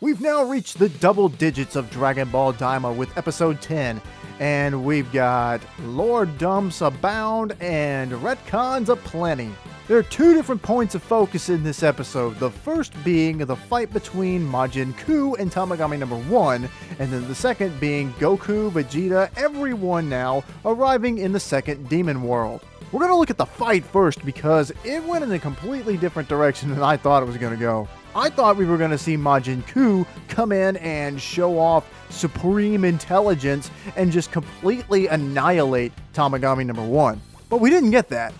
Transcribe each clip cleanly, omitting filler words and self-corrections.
We've now reached the double digits of Dragon Ball Daima with episode 10, and we've got lore dumps abound and retcons aplenty. There are two different points of focus in this episode, the first being the fight between Majin Kuu and Tamagami number 1, and then the second being Goku, Vegeta, everyone now arriving in the second demon world. We're going to look at the fight first because it went in a completely different direction than I thought it was going to go. I thought we were going to see Majin Kuu come in and show off supreme intelligence and just completely annihilate Tamagami number 1. But we didn't get that.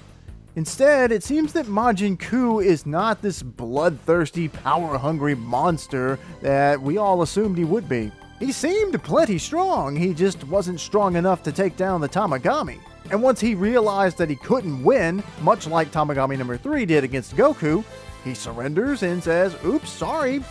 Instead, it seems that Majin Kuu is not this bloodthirsty, power-hungry monster that we all assumed he would be. He seemed plenty strong, he just wasn't strong enough to take down the Tamagami. And once he realized that he couldn't win, much like Tamagami number 3 did against Goku, he surrenders and says, oops, sorry,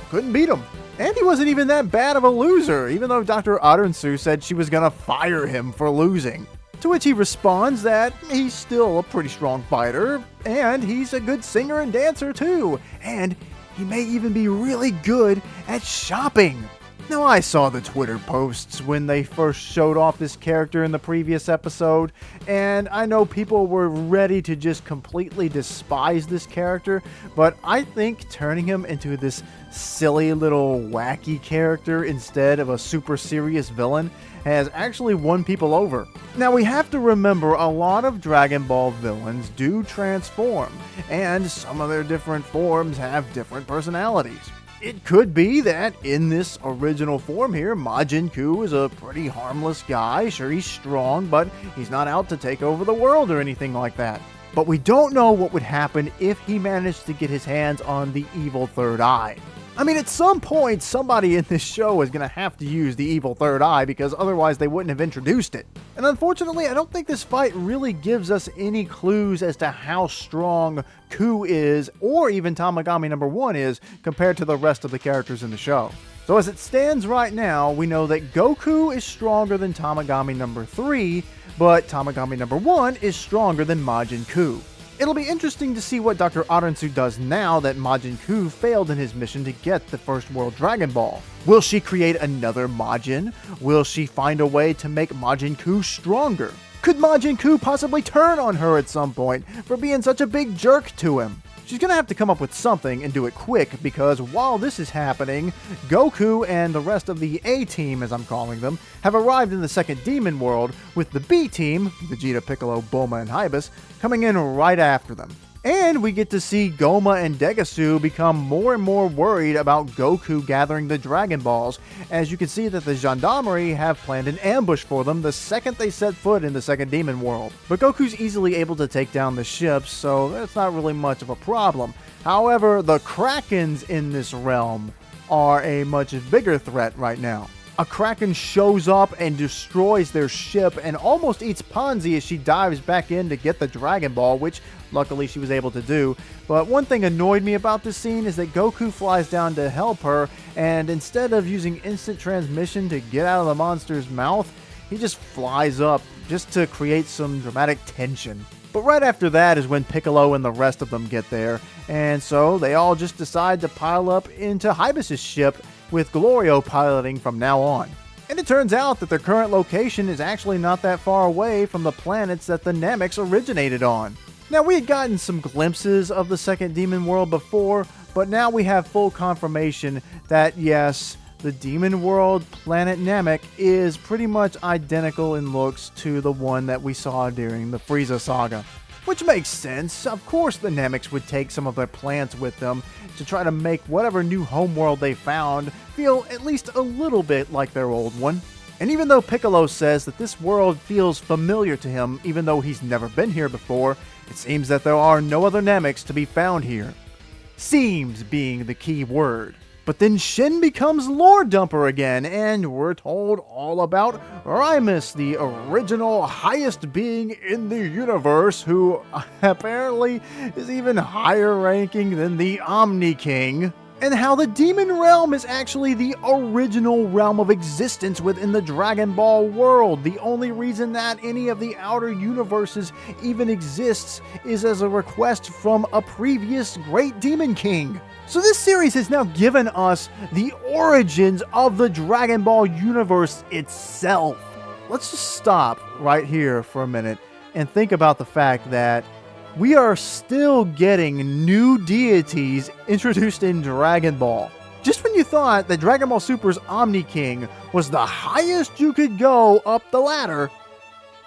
couldn't beat him. And he wasn't even that bad of a loser, even though Dr. Arensu said she was gonna fire him for losing. To which he responds that he's still a pretty strong fighter, and he's a good singer and dancer too, and he may even be really good at shopping. Now, I saw the Twitter posts when they first showed off this character in the previous episode, and I know people were ready to just completely despise this character, but I think turning him into this silly little wacky character instead of a super serious villain has actually won people over. Now, we have to remember a lot of Dragon Ball villains do transform, and some of their different forms have different personalities. It could be that in this original form here, Majin Kuu is a pretty harmless guy. Sure, he's strong, but he's not out to take over the world or anything like that. But we don't know what would happen if he managed to get his hands on the evil third eye. I mean, at some point, somebody in this show is going to have to use the evil third eye because otherwise they wouldn't have introduced it. And unfortunately, I don't think this fight really gives us any clues as to how strong Kuu is, or even Tamagami number 1 is, compared to the rest of the characters in the show. So as it stands right now, we know that Goku is stronger than Tamagami number 3, but Tamagami number 1 is stronger than Majin Kuu. It'll be interesting to see what Dr. Arensu does now that Majin Kuu failed in his mission to get the first World Dragon Ball. Will she create another Majin? Will she find a way to make Majin Kuu stronger? Could Majin Kuu possibly turn on her at some point for being such a big jerk to him? She's gonna have to come up with something and do it quick because while this is happening, Goku and the rest of the A-Team, as I'm calling them, have arrived in the second demon world with the B-Team, Vegeta, Piccolo, Bulma, and Hybus, coming in right after them. And we get to see Goma and Degasu become more and more worried about Goku gathering the Dragon Balls, as you can see that the Gendarmerie have planned an ambush for them the second they set foot in the second demon world. But Goku's easily able to take down the ships, so that's not really much of a problem. However, the Krakens in this realm are a much bigger threat right now. A Kraken shows up and destroys their ship and almost eats Ponzi as she dives back in to get the Dragon Ball, which luckily she was able to do. But one thing annoyed me about this scene is that Goku flies down to help her, and instead of using instant transmission to get out of the monster's mouth, he just flies up just to create some dramatic tension. But right after that is when Piccolo and the rest of them get there, and so they all just decide to pile up into Hybus' ship, with Glorio piloting from now on. And it turns out that their current location is actually not that far away from the planets that the Namex originated on. Now, we had gotten some glimpses of the second demon world before, but now we have full confirmation that yes, the demon world planet Namek is pretty much identical in looks to the one that we saw during the Frieza saga. Which makes sense. Of course the Namex would take some of their plants with them to try to make whatever new homeworld they found feel at least a little bit like their old one. And even though Piccolo says that this world feels familiar to him even though he's never been here before, it seems that there are no other Namex to be found here. Seems being the key word. But then Shin becomes lore dumper again, and we're told all about Rymus, the original highest being in the universe, who apparently is even higher ranking than the Omni King, and how the Demon Realm is actually the original realm of existence within the Dragon Ball world. The only reason that any of the outer universes even exists is as a request from a previous great Demon King. So this series has now given us the origins of the Dragon Ball universe itself. Let's just stop right here for a minute and think about the fact that we are still getting new deities introduced in Dragon Ball. Just when you thought that Dragon Ball Super's Omni King was the highest you could go up the ladder,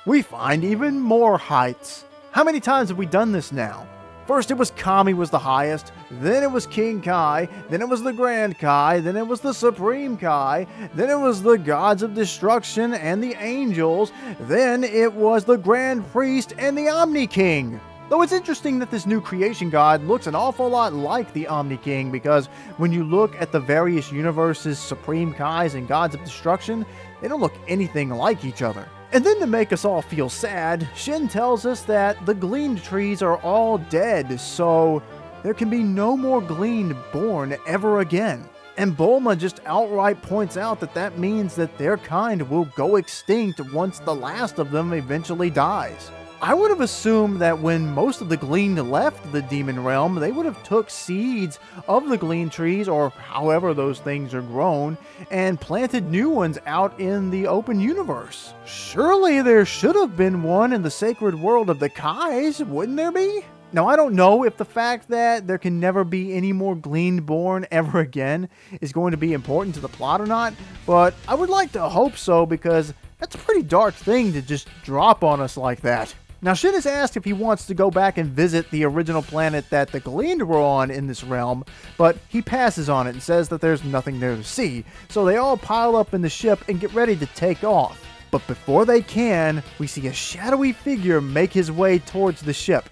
we find even more heights. How many times have we done this now? First it was Kami was the highest, then it was King Kai, then it was the Grand Kai, then it was the Supreme Kai, then it was the Gods of Destruction and the Angels, then it was the Grand Priest and the Omni King. Though it's interesting that this new creation god looks an awful lot like the Omni King, because when you look at the various universes' Supreme Kais and Gods of Destruction, they don't look anything like each other. And then to make us all feel sad, Shin tells us that the Glind trees are all dead, so there can be no more Glind born ever again. And Bulma just outright points out that that means that their kind will go extinct once the last of them eventually dies. I would have assumed that when most of the Glind left the demon realm, they would have took seeds of the Glind trees, or however those things are grown, and planted new ones out in the open universe. Surely there should have been one in the sacred world of the Kais, wouldn't there be? Now, I don't know if the fact that there can never be any more Glind born ever again is going to be important to the plot or not, but I would like to hope so, because that's a pretty dark thing to just drop on us like that. Now, Shin is asked if he wants to go back and visit the original planet that the Glind were on in this realm, but he passes on it and says that there's nothing there to see, so they all pile up in the ship and get ready to take off. But before they can, we see a shadowy figure make his way towards the ship.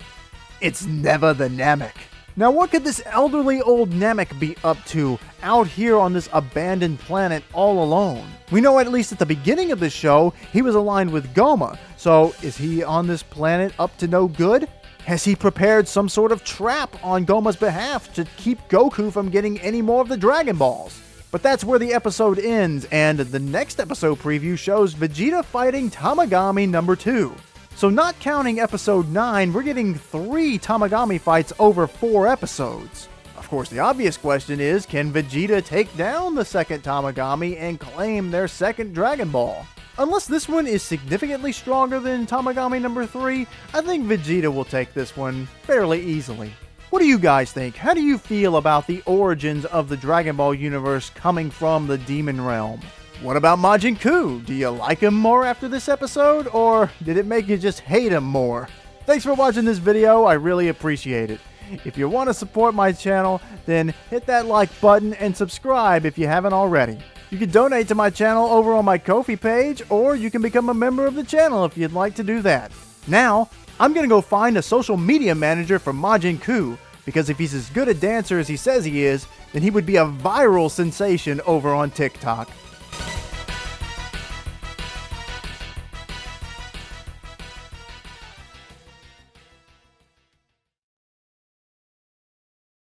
It's Neva the Namek. Now, what could this elderly old Namek be up to out here on this abandoned planet all alone? We know at least at the beginning of the show, he was aligned with Goma, so is he on this planet up to no good? Has he prepared some sort of trap on Goma's behalf to keep Goku from getting any more of the Dragon Balls? But that's where the episode ends, and the next episode preview shows Vegeta fighting Tamagami number 2. So not counting episode 9, we're getting 3 Tamagami fights over 4 episodes. Of course, the obvious question is, can Vegeta take down the second Tamagami and claim their second Dragon Ball? Unless this one is significantly stronger than Tamagami number 3, I think Vegeta will take this one fairly easily. What do you guys think? How do you feel about the origins of the Dragon Ball universe coming from the Demon Realm? What about Majin Kuu? Do you like him more after this episode, or did it make you just hate him more? Thanks for watching this video, I really appreciate it. If you want to support my channel, then hit that like button and subscribe if you haven't already. You can donate to my channel over on my Ko-fi page, or you can become a member of the channel if you'd like to do that. Now, I'm gonna go find a social media manager for Majin Kuu, because if he's as good a dancer as he says he is, then he would be a viral sensation over on TikTok.